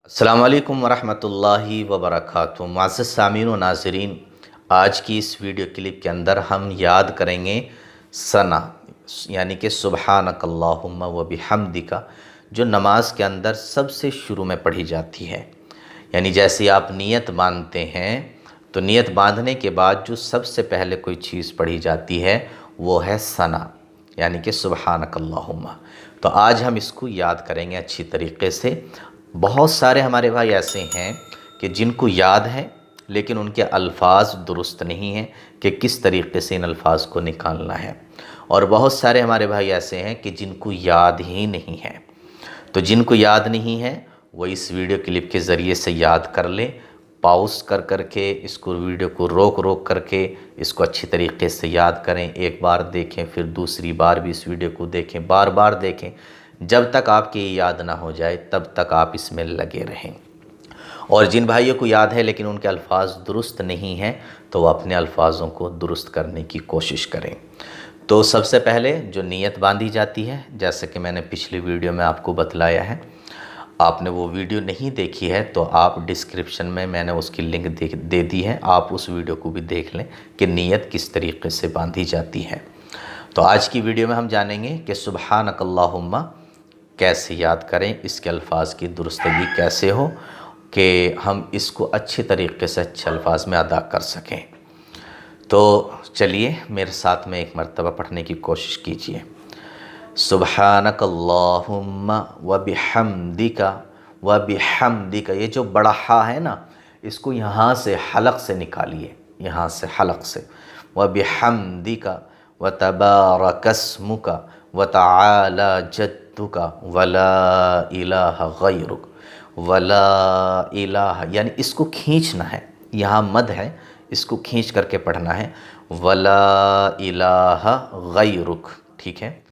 अस्सलाम वालेकुम वरहमतुल्लाहि वबरकातुहू। मुअज़्ज़ज़ सामीन व नाज़रीन, आज की इस वीडियो क्लिप के अंदर हम याद करेंगे सना यानी कि सुब्हानकल्लाहुम्मा व बिहम्दिका, जो नमाज के अंदर सबसे शुरू में पढ़ी जाती है। यानी जैसे आप नियत बांधते हैं तो नियत बांधने के बाद जो सबसे पहले कोई चीज़ पढ़ी जाती है वो है सना यानी कि सुब्हानकल्लाहुम्मा। तो आज हम इसको याद करेंगे अच्छी तरीके से। बहुत सारे हमारे भाई ऐसे हैं कि जिनको याद है लेकिन उनके अल्फाज दुरुस्त नहीं हैं कि किस तरीके से इन अल्फाज को निकालना है, और बहुत सारे हमारे भाई ऐसे हैं कि जिनको याद ही नहीं है। तो जिनको याद नहीं है वो इस वीडियो क्लिप के ज़रिए से याद कर लें, पॉज कर करके इसको वीडियो को रोक रोक करके इसको अच्छी तरीके से याद करें। एक बार देखें, फिर दूसरी बार भी इस वीडियो को देखें, बार बार देखें, जब तक आपकी याद ना हो जाए तब तक आप इसमें लगे रहें। और जिन भाइयों को याद है लेकिन उनके अल्फाज दुरुस्त नहीं हैं तो वो अपने अल्फाजों को दुरुस्त करने की कोशिश करें। तो सबसे पहले जो नियत बांधी जाती है, जैसे कि मैंने पिछली वीडियो में आपको बतलाया है, आपने वो वीडियो नहीं देखी है तो आप डिस्क्रिप्शन में मैंने उसकी लिंक दे दी है, आप उस वीडियो को भी देख लें कि नियत किस तरीके से बांधी जाती है। तो आज की वीडियो में हम जानेंगे कि सुब्हानकल्लाहुम्मा कैसे याद करें, इसके अल्फाज की दुरुस्तगी कैसे हो कि हम इसको अच्छे तरीके से अच्छे अल्फाज में अदा कर सकें। तो चलिए मेरे साथ में एक मरतबा पढ़ने की कोशिश कीजिए। सुब्हानकल्लाहुम्मा व बिहम्दिका व बिहम्दिका। ये जो बड़ा हा है ना, इसको यहाँ से हलक से निकालिए, यहाँ से हलक से। व बिहम्दिका व तबारकस्मुका व तआला जद्दुका वला इलाहा गैरुक। वला इलाहा यानी इसको खींचना है, यहाँ मद है, इसको खींच करके पढ़ना है। वला इलाहा गैरुक, ठीक है।